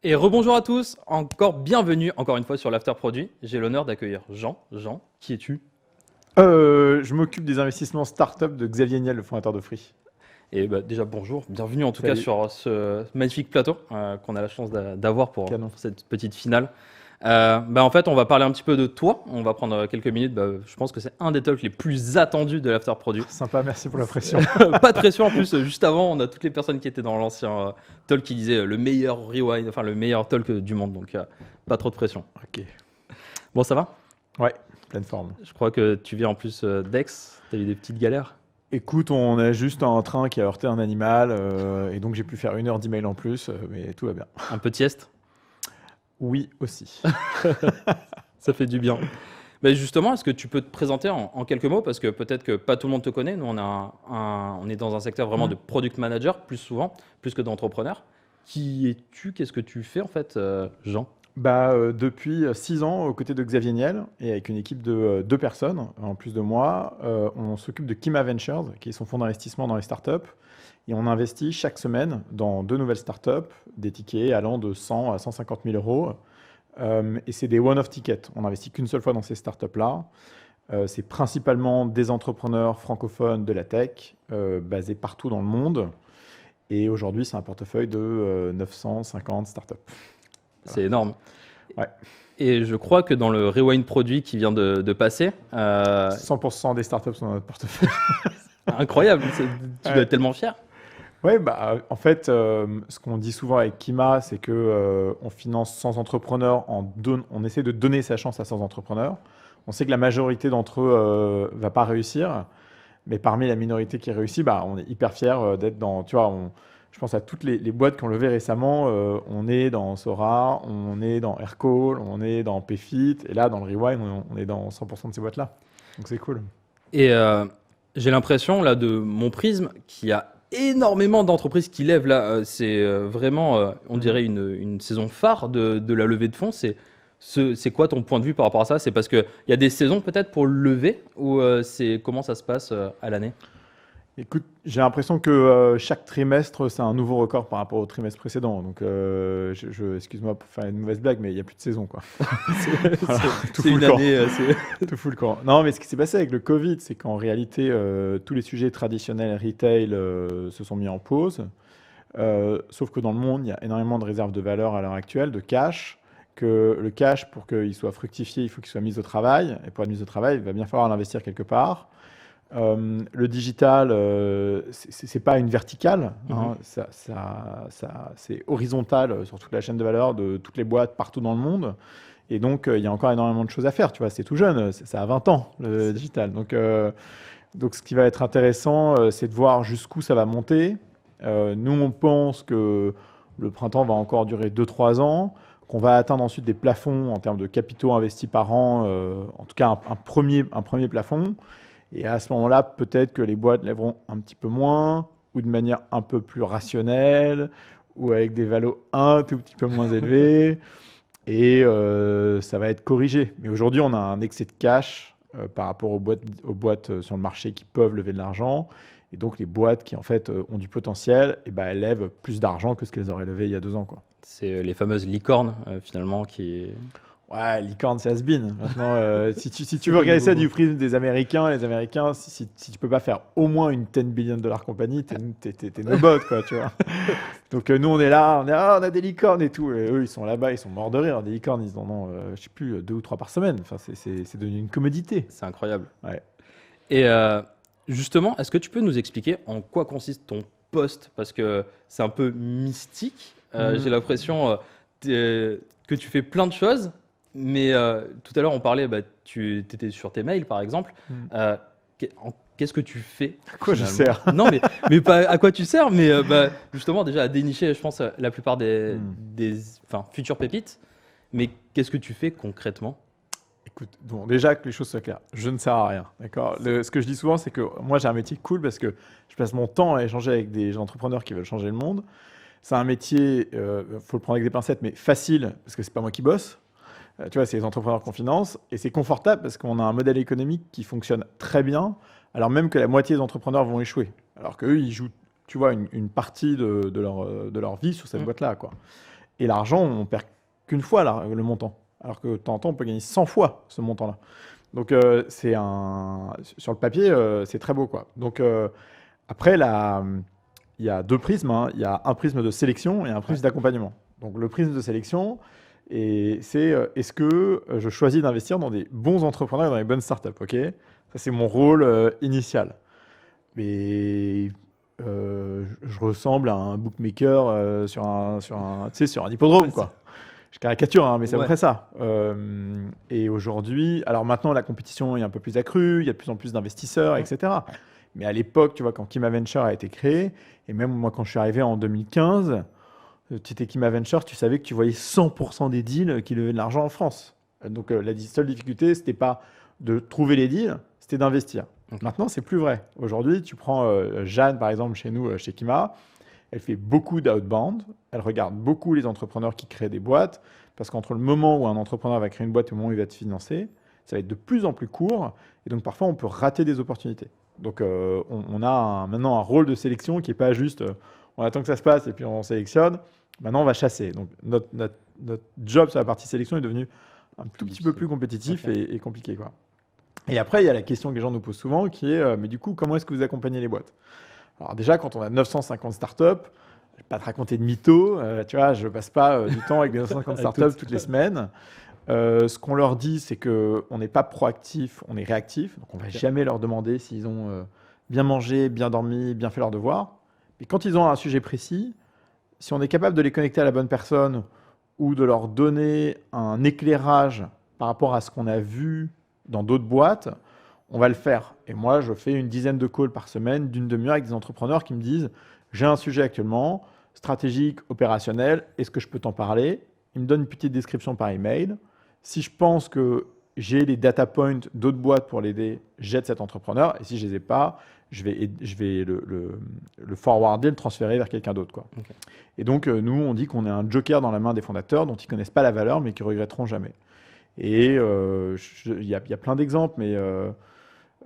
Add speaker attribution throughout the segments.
Speaker 1: Et rebonjour à tous, encore bienvenue encore une fois sur l'After Produit. J'ai l'honneur d'accueillir Jean. Jean, qui es-tu?
Speaker 2: Je m'occupe des investissements start-up de Xavier Niel, le fondateur de Free.
Speaker 1: Et bah, déjà bonjour, bienvenue en tout cas
Speaker 2: Salut,
Speaker 1: sur ce magnifique plateau qu'on a la chance d'avoir pour
Speaker 2: canon.
Speaker 1: cette petite finale. En fait, on va parler un petit peu de toi. On va prendre quelques minutes. Je pense que c'est un des talks les plus attendus de l'After Produit.
Speaker 2: Sympa, merci pour la pression.
Speaker 1: Pas de pression en plus. Juste avant, on a toutes les personnes qui étaient dans l'ancien talk qui disaient le meilleur rewind, enfin le meilleur talk du monde. Donc pas trop de pression.
Speaker 2: Ok.
Speaker 1: Bon, ça va?
Speaker 2: Ouais, pleine forme.
Speaker 1: Je crois que tu viens en plus d'Aix. T'as eu des petites galères.
Speaker 2: Écoute, on a juste un train qui a heurté un animal, et donc j'ai pu faire 1 heure d'email en plus, mais tout va bien.
Speaker 1: Un peu de sieste.
Speaker 2: Oui, aussi.
Speaker 1: Ça fait du bien. Mais justement, est-ce que tu peux te présenter en quelques mots? Parce que peut-être que pas tout le monde te connaît. Nous, on est dans un secteur vraiment de product manager, plus souvent, plus que d'entrepreneur. Qui es-tu? Qu'est-ce que tu fais en fait, Jean?
Speaker 2: Depuis 6 ans, aux côtés de Xavier Niel, et avec une équipe de 2 personnes, en plus de moi, on s'occupe de Kima Ventures, qui est son fonds d'investissement dans les startups. Et on investit chaque semaine dans 2 nouvelles startups, des tickets allant de 100 à 150 000 euros. Et c'est des one-off tickets. On n'investit qu'une seule fois dans ces startups-là. C'est principalement des entrepreneurs francophones de la tech, basés partout dans le monde. Et aujourd'hui, c'est un portefeuille de 950 startups.
Speaker 1: C'est énorme.
Speaker 2: Ouais.
Speaker 1: Et je crois que dans le Rewind produit qui vient de passer,
Speaker 2: 100% des startups sont dans notre portefeuille.
Speaker 1: incroyable, tu dois
Speaker 2: Ouais.
Speaker 1: être tellement fier.
Speaker 2: Ouais, en fait, ce qu'on dit souvent avec Kima, c'est que on finance 100 entrepreneurs, on essaie de donner sa chance à 100 entrepreneurs. On sait que la majorité d'entre eux va pas réussir, mais parmi la minorité qui réussit, on est hyper fiers d'être dans, tu vois, je pense à toutes les boîtes qui ont levé récemment, on est dans Sora, on est dans Aircall, on est dans Payfit, et là, dans le Rewind, on est dans 100% de ces boîtes-là. Donc c'est cool.
Speaker 1: Et j'ai l'impression, là, de mon prisme, qu'il y a énormément d'entreprises qui lèvent. Là, c'est vraiment, on dirait, une saison phare de la levée de fonds. C'est quoi ton point de vue par rapport à ça? C'est parce qu'il y a des saisons peut-être pour lever ou comment ça se passe à l'année?
Speaker 2: Écoute, j'ai l'impression que chaque trimestre, c'est un nouveau record par rapport au trimestre précédent. Donc, excuse-moi pour faire une mauvaise blague, mais il n'y a plus de saison, quoi. Voilà, tout
Speaker 1: C'est
Speaker 2: fout
Speaker 1: une
Speaker 2: le camp.
Speaker 1: année.
Speaker 2: Tout fout le camp. Non, mais ce qui s'est passé avec le Covid, c'est qu'en réalité, tous les sujets traditionnels retail se sont mis en pause. Sauf que dans le monde, il y a énormément de réserves de valeur à l'heure actuelle, de cash. Que le cash, pour qu'il soit fructifié, il faut qu'il soit mis au travail. Et pour être mis au travail, il va bien falloir l'investir quelque part. Le digital, c'est pas une verticale, hein, c'est horizontal sur toute la chaîne de valeur de toutes les boîtes partout dans le monde. Et donc, il y a encore énormément de choses à faire. Tu vois, c'est tout jeune, ça a 20 ans, le digital. Donc, ce qui va être intéressant, c'est de voir jusqu'où ça va monter. Nous, on pense que le printemps va encore durer 2-3 ans, qu'on va atteindre ensuite des plafonds en termes de capitaux investis par an, en tout cas un premier plafond. Et à ce moment-là, peut-être que les boîtes lèveront un petit peu moins, ou de manière un peu plus rationnelle, ou avec des valos un tout petit peu moins élevés. Et ça va être corrigé. Mais aujourd'hui, on a un excès de cash par rapport aux boîtes sur le marché qui peuvent lever de l'argent. Et donc, les boîtes qui, en fait, ont du potentiel, elles lèvent plus d'argent que ce qu'elles auraient levé il y a 2 ans, quoi.
Speaker 1: C'est les fameuses licornes, finalement, qui.
Speaker 2: Ouais, licorne, c'est has-been. Maintenant, si tu veux
Speaker 1: pas
Speaker 2: regarder
Speaker 1: nouveau,
Speaker 2: ça
Speaker 1: quoi.
Speaker 2: du prisme des Américains, les Américains, si tu peux pas faire au moins une 10 billion dollar compagnie, t'es nobody, quoi, tu vois. Donc nous, on est là, on a des licornes et tout. Et eux, ils sont là-bas, ils sont morts de rire. Des licornes, ils en ont, je sais plus, 2 ou 3 par semaine. Enfin, c'est devenu une commodité.
Speaker 1: C'est incroyable.
Speaker 2: Ouais.
Speaker 1: Et justement, est-ce que tu peux nous expliquer en quoi consiste ton poste? Parce que c'est un peu mystique. J'ai l'impression que tu fais plein de choses, mais tout à l'heure on parlait, tu étais sur tes mails par exemple. Qu'est-ce que tu fais
Speaker 2: À quoi je
Speaker 1: finalement?
Speaker 2: sers?
Speaker 1: Non, mais pas à quoi tu sers, mais justement déjà à dénicher, je pense, la plupart des futures pépites. Mais qu'est-ce que tu fais concrètement?
Speaker 2: Écoute, bon, déjà que les choses soient claires, je ne sers à rien, d'accord? Ce que je dis souvent, c'est que moi, j'ai un métier cool parce que je passe mon temps à échanger avec des entrepreneurs qui veulent changer le monde. C'est un métier, faut le prendre avec des pincettes, mais facile parce que c'est pas moi qui bosse. Tu vois, c'est les entrepreneurs qu'on finance et c'est confortable parce qu'on a un modèle économique qui fonctionne très bien, alors même que la moitié des entrepreneurs vont échouer. Alors qu'eux, ils jouent, tu vois, une partie de leur vie sur cette boîte-là, quoi. Et l'argent, on perd qu'une fois le montant. Alors que de temps en temps, on peut gagner 100 fois ce montant-là. Donc, sur le papier, c'est très beau, quoi. Donc, après, il y a deux prismes, hein. Il y a un prisme de sélection et un prisme d'accompagnement. Donc, le prisme de sélection, est-ce que je choisis d'investir dans des bons entrepreneurs et dans les bonnes startups, ok? Ça, c'est mon rôle initial. Mais je ressemble à un bookmaker sur un hippodrome, quoi. Je caricature, hein, mais c'est à peu près ça. Et aujourd'hui, alors maintenant, la compétition est un peu plus accrue, il y a de plus en plus d'investisseurs, etc. Mais à l'époque, tu vois, quand Kima Venture a été créé, et même moi, quand je suis arrivé en 2015, tu étais Kima Venture, tu savais que tu voyais 100% des deals qui levaient de l'argent en France. Donc la seule difficulté, c'était pas de trouver les deals, c'était d'investir.
Speaker 1: Okay.
Speaker 2: Maintenant, c'est plus vrai. Aujourd'hui, tu prends Jeanne, par exemple, chez nous, chez Kima, elle fait beaucoup d'outbound, elle regarde beaucoup les entrepreneurs qui créent des boîtes, parce qu'entre le moment où un entrepreneur va créer une boîte et le moment où il va te financer, ça va être de plus en plus court, et donc parfois on peut rater des opportunités. Donc on a maintenant un rôle de sélection qui n'est pas juste on attend que ça se passe et puis on sélectionne. Maintenant on va chasser. Donc notre job sur la partie sélection est devenu un tout petit peu plus compétitif et compliqué, quoi. Et après il y a la question que les gens nous posent souvent qui est mais du coup comment est-ce que vous accompagnez les boîtes? Alors déjà quand on a 950 startups, je ne vais pas te raconter de mythos, tu vois, je ne passe pas du temps avec les 950 startups toutes les semaines. Ce qu'on leur dit, c'est qu'on n'est pas proactif, on est réactif. Donc, on ne va jamais leur demander s'ils ont bien mangé, bien dormi, bien fait leurs devoirs. Mais quand ils ont un sujet précis, si on est capable de les connecter à la bonne personne ou de leur donner un éclairage par rapport à ce qu'on a vu dans d'autres boîtes, on va le faire. Et moi, je fais une dizaine de calls par semaine d'une demi-heure avec des entrepreneurs qui me disent « J'ai un sujet actuellement, stratégique, opérationnel, est-ce que je peux t'en parler ?» Ils me donnent une petite description par email. Si je pense que j'ai les data points d'autres boîtes pour l'aider, j'aide cet entrepreneur. Et si je ne les ai pas, je vais le forwarder, le transférer vers quelqu'un d'autre, quoi. Okay. Et donc, nous, on dit qu'on est un joker dans la main des fondateurs dont ils ne connaissent pas la valeur, mais qui ne regretteront jamais. Et il y a plein d'exemples, mais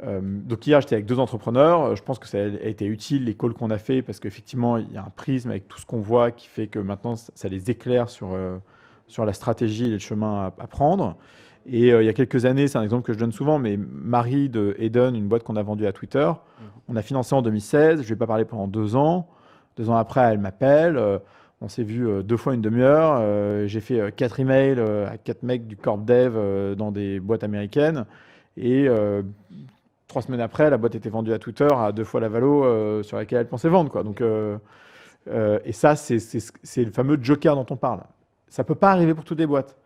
Speaker 2: donc hier, j'étais avec deux entrepreneurs. Je pense que ça a été utile, les calls qu'on a fait, parce qu'effectivement, il y a un prisme avec tout ce qu'on voit qui fait que maintenant, ça les éclaire sur la stratégie et le chemin à prendre. Et il y a quelques années, c'est un exemple que je donne souvent, mais Marie de Eden, une boîte qu'on a vendue à Twitter, on a financé en 2016. Je ne vais pas parler pendant 2 ans. 2 ans après, elle m'appelle. On s'est vu 2 fois une demi-heure. J'ai fait 4 emails à 4 mecs du corp dev dans des boîtes américaines. Et 3 semaines après, la boîte était vendue à Twitter à 2 fois la valo sur laquelle elle pensait vendre, quoi. Donc, et ça, c'est le fameux joker dont on parle. Ça ne peut pas arriver pour toutes les boîtes.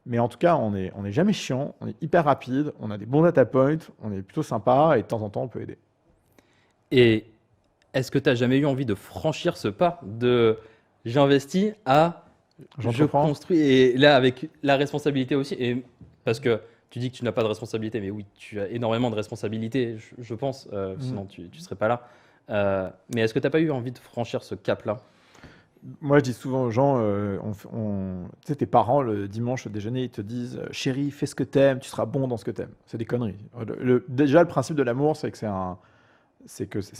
Speaker 2: Mais en tout cas, on est jamais chiant, on est hyper rapide, on a des bons data points, on est plutôt sympa et de temps en temps, on peut aider.
Speaker 1: Et est-ce que tu n'as jamais eu envie de franchir ce pas de j'investis à je construis, et là avec la responsabilité aussi, et parce que tu dis que tu n'as pas de responsabilité, mais oui, tu as énormément de responsabilités, je pense, sinon tu ne serais pas là. Mais est-ce que tu n'as pas eu envie de franchir ce cap-là?
Speaker 2: Moi, je dis souvent aux gens, tu sais, tes parents, le dimanche au déjeuner, ils te disent « Chérie, fais ce que t'aimes, tu seras bon dans ce que t'aimes. » C'est des conneries. Déjà, le principe de l'amour, c'est que c'est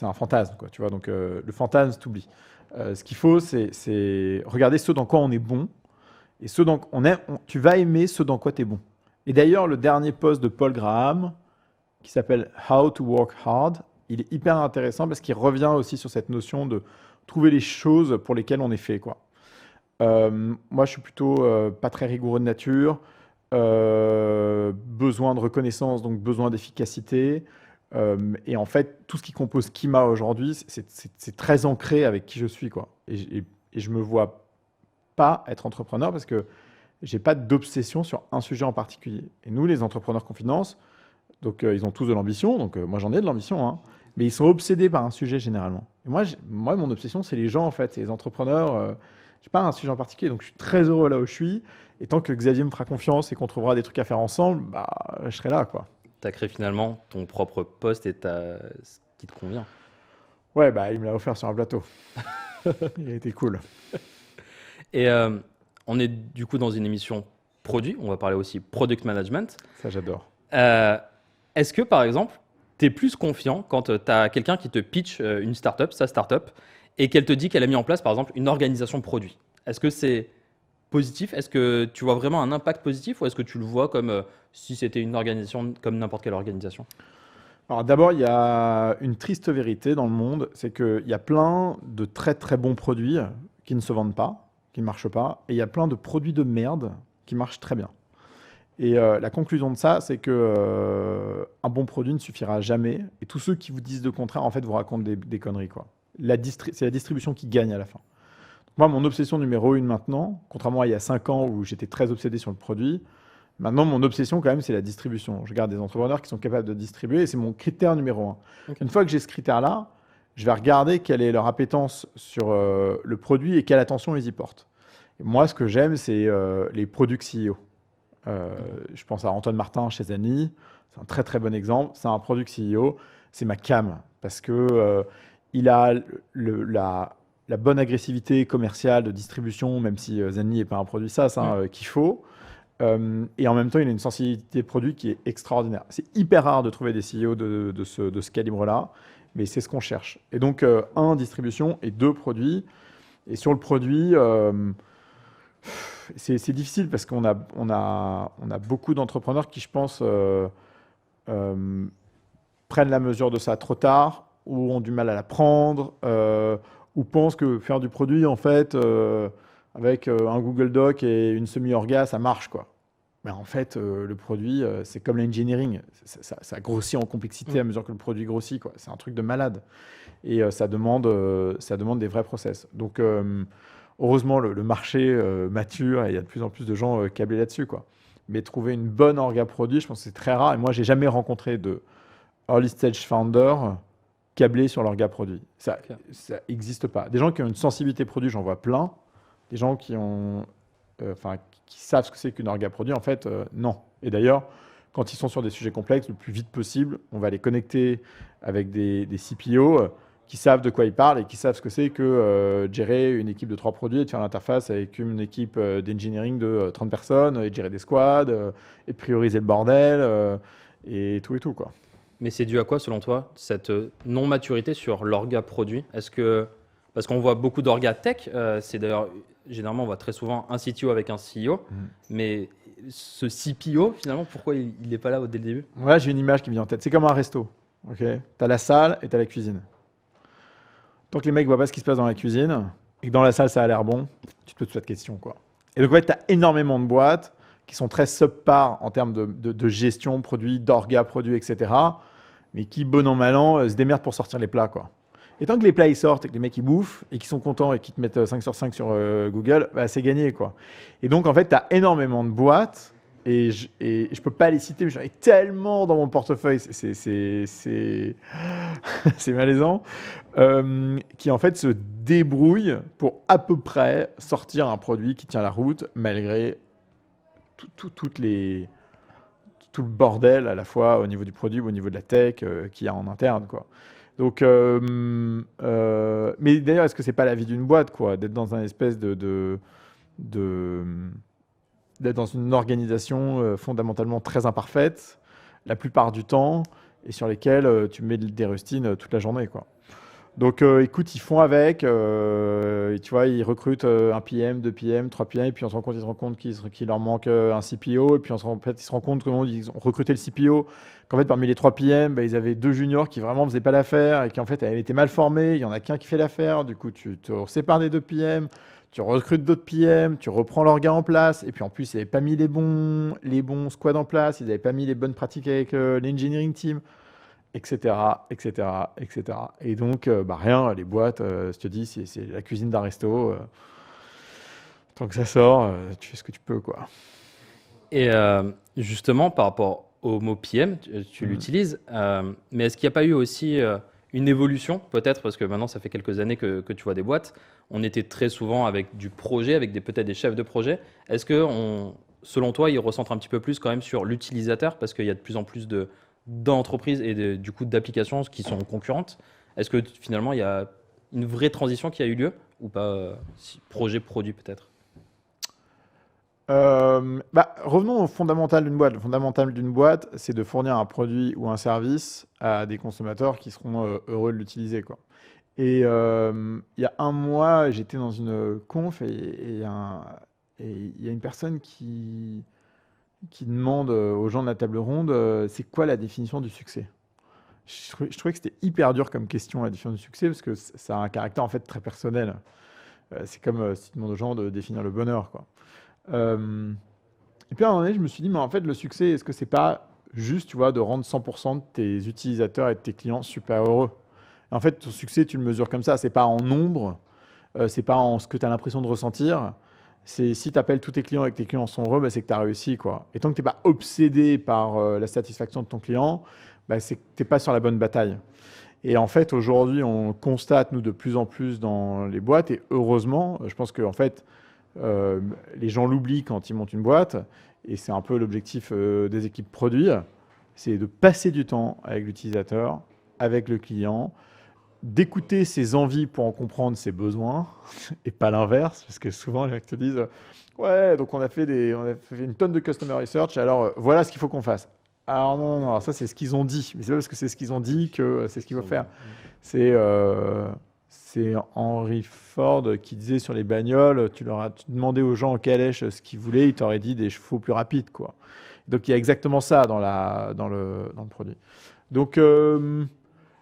Speaker 2: un fantasme, quoi, tu vois. Donc, le fantasme, t'oublies. Ce qu'il faut, c'est regarder ce dans quoi on est bon. Et tu vas aimer ce dans quoi tu es bon. Et d'ailleurs, le dernier post de Paul Graham, qui s'appelle « How to Work Hard », il est hyper intéressant parce qu'il revient aussi sur cette notion de trouver les choses pour lesquelles on est fait, quoi. Moi, je suis plutôt pas très rigoureux de nature, besoin de reconnaissance, donc besoin d'efficacité. Et en fait, tout ce qui compose Kima aujourd'hui, c'est très ancré avec qui je suis, quoi. Et je me vois pas être entrepreneur parce que j'ai pas d'obsession sur un sujet en particulier. Et nous, les entrepreneurs qu'on finance, donc ils ont tous de l'ambition, donc moi j'en ai de l'ambition, hein. Mais ils sont obsédés par un sujet généralement. Et moi, mon obsession, c'est les gens, en fait, c'est les entrepreneurs. Je n'ai pas un sujet en particulier, donc je suis très heureux là où je suis. Et tant que Xavier me fera confiance et qu'on trouvera des trucs à faire ensemble, bah, je serai là, quoi.
Speaker 1: Tu as créé finalement ton propre poste et ce qui te convient.
Speaker 2: Ouais, bah, il me l'a offert sur un plateau. Il a été cool.
Speaker 1: Et on est du coup dans une émission produit. On va parler aussi product management.
Speaker 2: Ça, j'adore.
Speaker 1: Est-ce que, par exemple, tu es plus confiant quand tu as quelqu'un qui te pitch une startup, sa startup, et qu'elle te dit qu'elle a mis en place, par exemple, une organisation produit? Est-ce que c'est positif? Est-ce que tu vois vraiment un impact positif ou est-ce que tu le vois comme si c'était une organisation comme n'importe quelle organisation?
Speaker 2: Alors d'abord, il y a une triste vérité dans le monde, c'est qu'il y a plein de très très bons produits qui ne se vendent pas, qui ne marchent pas, et il y a plein de produits de merde qui marchent très bien. Et la conclusion de ça, c'est que un bon produit ne suffira jamais, et tous ceux qui vous disent le contraire, en fait, vous racontent des conneries, quoi. C'est la distribution qui gagne à la fin. Moi, mon obsession numéro une maintenant, contrairement à il y a 5 ans où j'étais très obsédé sur le produit, maintenant, mon obsession, quand même, c'est la distribution. Je regarde des entrepreneurs qui sont capables de distribuer et c'est mon critère numéro un.
Speaker 1: Ok.
Speaker 2: Une fois que j'ai ce critère-là, je vais regarder quelle est leur appétence sur le produit et quelle attention ils y portent. Et moi, ce que j'aime, c'est les product CEO. Je pense à Antoine Martin chez Zany. C'est un très très bon exemple. C'est un product CEO. C'est ma cam parce que il a la bonne agressivité commerciale de distribution, même si Zany n'est pas un produit SaaS qu'il faut. Et en même temps, il a une sensibilité produit qui est extraordinaire. C'est hyper rare de trouver des CEO de ce calibre-là, mais c'est ce qu'on cherche. Et donc, un, distribution et deux, produit. Et sur le produit, c'est difficile parce qu'on a beaucoup d'entrepreneurs qui, je pense, prennent la mesure de ça trop tard ou ont du mal à la prendre ou pensent que faire du produit, en fait, avec un Google Doc et une semi-orga, ça marche, quoi. Mais en fait, le produit, c'est comme l'engineering. Ça grossit en complexité à mesure que le produit grossit, quoi. C'est un truc de malade. Et ça demande des vrais process. Donc, heureusement, le marché mature et il y a de plus en plus de gens câblés là-dessus, quoi. Mais trouver une bonne orga produit, je pense que c'est très rare. Et moi, j'ai jamais rencontré de early stage founder câblé sur l'orga produit. Ça
Speaker 1: Ok.
Speaker 2: n'existe pas. Des gens qui ont une sensibilité produit, j'en vois plein. Des gens qui ont, qui savent ce que c'est qu'une orga produit, en fait, non. Et d'ailleurs, quand ils sont sur des sujets complexes, le plus vite possible, on va les connecter avec des CPO qui savent de quoi ils parlent et qui savent ce que c'est que gérer une équipe de 3 produits et de faire l'interface avec une équipe d'engineering de 30 personnes et de gérer des squads et de prioriser le bordel et tout, quoi.
Speaker 1: Mais c'est dû à quoi, selon toi, cette non-maturité sur l'orga produit? Est-ce que, parce qu'on voit beaucoup d'orga tech, c'est d'ailleurs, généralement, on voit très souvent un CTO avec un CEO, mais ce CPO, finalement, pourquoi il n'est pas là dès le début?
Speaker 2: Moi, j'ai une image qui me vient en tête. C'est comme un resto. Ok, tu as la salle et tu as la cuisine. Tant que les mecs voient pas ce qui se passe dans la cuisine et que dans la salle ça a l'air bon, tu te poses pas de questions, quoi. Et donc, en fait, tu as énormément de boîtes qui sont très subpar en termes de gestion produit, d'orga produit, etc. Mais qui, bon an, mal an, se démerdent pour sortir les plats, quoi. Et tant que les plats ils sortent et que les mecs ils bouffent et qu'ils sont contents et qu'ils te mettent 5 sur 5 sur Google, bah, c'est gagné, quoi. Et donc, en fait, tu as énormément de boîtes et je peux pas les citer, mais j'en ai tellement dans mon portefeuille, c'est malaisant, qui en fait se débrouillent pour à peu près sortir un produit qui tient la route malgré toutes les, tout le bordel à la fois au niveau du produit ou au niveau de la tech qu'il y a en interne, quoi. Donc, mais d'ailleurs, est-ce que c'est pas la vie d'une boîte, quoi, d'être dans un espèce de- d'être dans une organisation fondamentalement très imparfaite la plupart du temps et sur lesquelles tu mets des rustines toute la journée, quoi. Donc, écoute, ils font avec, et tu vois, ils recrutent un PM, 2 PM, 3 PM, et puis on se rend compte, ils se rendent compte qu'il leur manque un CPO, et puis en fait, ils se rendent compte comment ils ont recruté le CPO, qu'en fait, parmi les 3 PM, bah, ils avaient 2 juniors qui vraiment faisaient pas l'affaire, et qu'en fait, elle était mal formée, il y en a qu'un qui fait l'affaire, du coup, tu te sépares des 2 PM, tu recrutes d'autres PM, tu reprends leur gars en place, et puis en plus, ils n'avaient pas mis les bons squads en place, ils n'avaient pas mis les bonnes pratiques avec l'engineering team, etc., etc., etc. Et donc, bah, rien, les boîtes, je te dis, c'est la cuisine d'un resto. Tant que ça sort, tu fais ce que tu peux, quoi.
Speaker 1: Et justement, par rapport au mot PM, tu l'utilises, mais est-ce qu'il n'y a pas eu aussi une évolution, peut-être, parce que maintenant, ça fait quelques années que tu vois des boîtes, on était très souvent avec du projet, avec peut-être des chefs de projet. Est-ce que, selon toi, ils recentrent un petit peu plus quand même sur l'utilisateur, parce qu'il y a de plus en plus d'entreprises et du coup d'applications qui sont concurrentes? Est-ce que finalement, il y a une vraie transition qui a eu lieu ou pas projet, produit peut-être?
Speaker 2: Revenons au fondamental d'une boîte. Le fondamental d'une boîte, c'est de fournir un produit ou un service à des consommateurs qui seront heureux de l'utiliser, quoi. Et il y a un mois, j'étais dans une conf et Et il y a une personne qui demande aux gens de la table ronde c'est quoi la définition du succès. Je trouvais que c'était hyper dur comme question, la définition du succès, parce que ça a un caractère en fait très personnel. C'est comme si tu demandes aux gens de définir le bonheur, quoi. Et puis à un moment donné, je me suis dit, mais en fait, le succès, est-ce que c'est pas juste, tu vois, de rendre 100% de tes utilisateurs et de tes clients super heureux? En fait, ton succès, tu le mesures comme ça. C'est pas en nombre, c'est pas en ce que tu as l'impression de ressentir. C'est si tu appelles tous tes clients et que tes clients sont heureux, bah, c'est que tu as réussi, quoi. Et tant que tu n'es pas obsédé par la satisfaction de ton client, bah, c'est que tu n'es pas sur la bonne bataille. Et en fait, aujourd'hui, on constate, nous, de plus en plus dans les boîtes, et heureusement, je pense que en fait, les gens l'oublient quand ils montent une boîte, et c'est un peu l'objectif des équipes produits, c'est de passer du temps avec l'utilisateur, avec le client, d'écouter ses envies pour en comprendre ses besoins, et pas l'inverse, parce que souvent les mecs te disent ouais, donc on a fait une tonne de customer research, alors voilà ce qu'il faut qu'on fasse. Alors non, ça c'est ce qu'ils ont dit, mais c'est pas parce que c'est ce qu'ils ont dit que c'est ce qu'il faut faire. C'est Henry Ford qui disait sur les bagnoles, tu demandais aux gens en calèche ce qu'ils voulaient, ils t'auraient dit des chevaux plus rapides, quoi. Donc il y a exactement ça dans le produit. Donc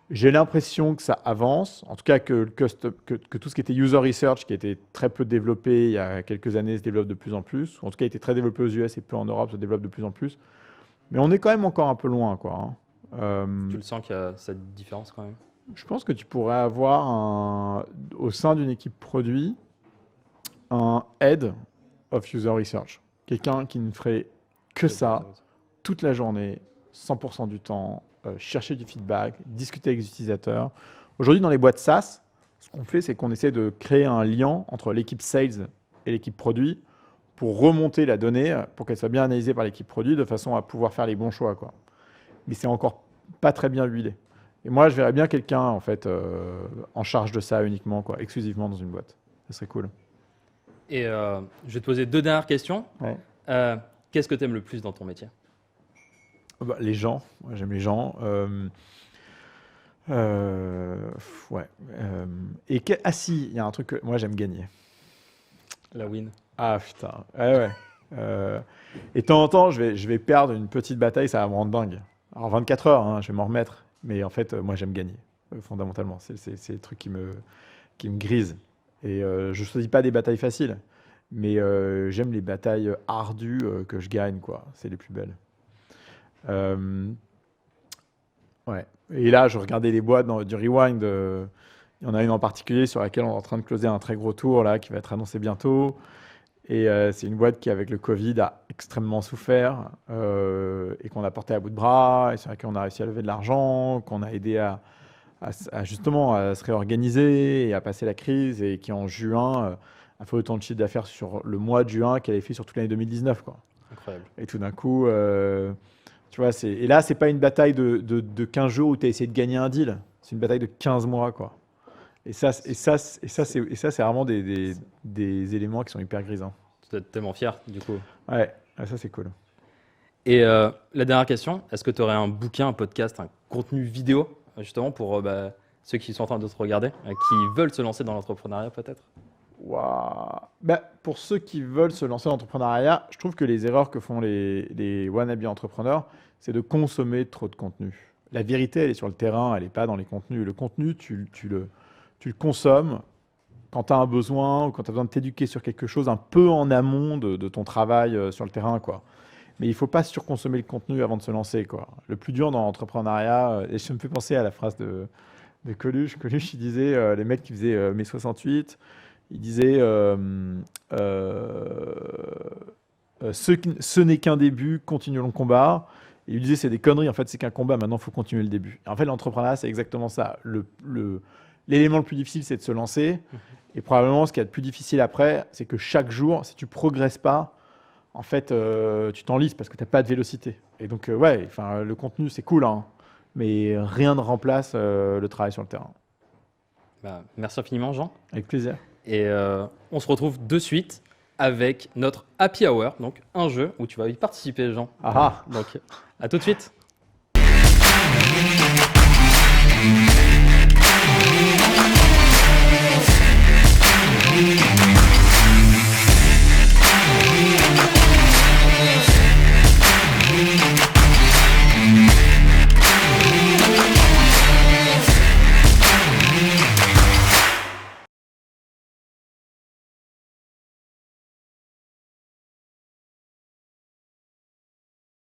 Speaker 2: j'ai l'impression que ça avance, en tout cas que tout ce qui était user research, qui était très peu développé il y a quelques années, se développe de plus en plus, ou en tout cas était très développé aux US et peu en Europe, se développe de plus en plus. Mais on est quand même encore un peu loin, quoi.
Speaker 1: Tu le sens qu'il y a cette différence quand même?
Speaker 2: Je pense que tu pourrais avoir au sein d'une équipe produit un head of user research. Quelqu'un qui ne ferait que ça toute la journée, 100% du temps, chercher du feedback, discuter avec les utilisateurs. Aujourd'hui, dans les boîtes SaaS, ce qu'on fait, c'est qu'on essaie de créer un lien entre l'équipe sales et l'équipe produit pour remonter la donnée, pour qu'elle soit bien analysée par l'équipe produit, de façon à pouvoir faire les bons choix, quoi. Mais c'est encore pas très bien huilé. Et moi, je verrais bien quelqu'un en fait en charge de ça uniquement, quoi, exclusivement dans une boîte. Ça serait cool.
Speaker 1: Et je vais te poser 2 dernières questions.
Speaker 2: Ouais.
Speaker 1: Qu'est-ce que tu aimes le plus dans ton métier?
Speaker 2: Bah, les gens. Moi, j'aime les gens. Ouais. Ah si, il y a un truc que moi j'aime gagner.
Speaker 1: La win.
Speaker 2: Ah putain. Ouais. Et de temps en temps, je vais perdre une petite bataille, ça va me rendre dingue. Alors 24 heures, hein, je vais m'en remettre. Mais en fait, moi, j'aime gagner, fondamentalement. C'est le truc qui me grise. Et je ne choisis pas des batailles faciles, mais j'aime les batailles ardues que je gagne, quoi. C'est les plus belles. Ouais. Et là, je regardais les boîtes du Rewind. Il y en a une en particulier sur laquelle on est en train de closer un très gros tour, là, qui va être annoncé bientôt. Et c'est une boîte qui, avec le Covid, a extrêmement souffert et qu'on a porté à bout de bras, et sur laquelle on a réussi à lever de l'argent, qu'on a aidé à justement à se réorganiser et à passer la crise, et qui en juin a fait autant de chiffre d'affaires sur le mois de juin qu'elle avait fait sur toute l'année 2019, quoi.
Speaker 1: Incroyable.
Speaker 2: Et tout d'un coup, tu vois, et là, c'est pas une bataille de 15 jours où tu as essayé de gagner un deal, c'est une bataille de 15 mois, quoi. Et ça, c'est vraiment des éléments qui sont hyper grisants.
Speaker 1: Tu dois être tellement fier, du coup.
Speaker 2: Ouais, ça c'est cool.
Speaker 1: Et la dernière question, est-ce que tu aurais un bouquin, un podcast, un contenu vidéo, justement, pour ceux qui sont en train de te regarder, qui veulent se lancer dans l'entrepreneuriat, peut-être?
Speaker 2: Bah, pour ceux qui veulent se lancer dans l'entrepreneuriat, je trouve que les erreurs que font les wannabe entrepreneurs, c'est de consommer trop de contenu. La vérité, elle est sur le terrain, elle n'est pas dans les contenus. Le contenu, tu le consommes quand tu as un besoin ou quand tu as besoin de t'éduquer sur quelque chose un peu en amont de ton travail sur le terrain, quoi. Mais il ne faut pas surconsommer le contenu avant de se lancer, quoi. Le plus dur dans l'entrepreneuriat, et ça me fait penser à la phrase de Coluche. Coluche, il disait, les mecs qui faisaient mai 68, il disait ce n'est qu'un début, continuons le combat. Et il disait c'est des conneries, en fait c'est qu'un combat, maintenant il faut continuer le début. Et en fait l'entrepreneuriat c'est exactement ça. L'élément le plus difficile c'est de se lancer. Et probablement ce qu'il y a de plus difficile après, c'est que chaque jour, si tu progresses pas, en fait tu t'enlises parce que tu n'as pas de vélocité. Et donc ouais, le contenu c'est cool, hein, mais rien ne remplace le travail sur le terrain.
Speaker 1: Merci infiniment Jean.
Speaker 2: Avec plaisir.
Speaker 1: Et on se retrouve de suite avec notre Happy Hour, donc un jeu où tu vas y participer, Jean.
Speaker 2: Ah.
Speaker 1: Donc à tout de suite.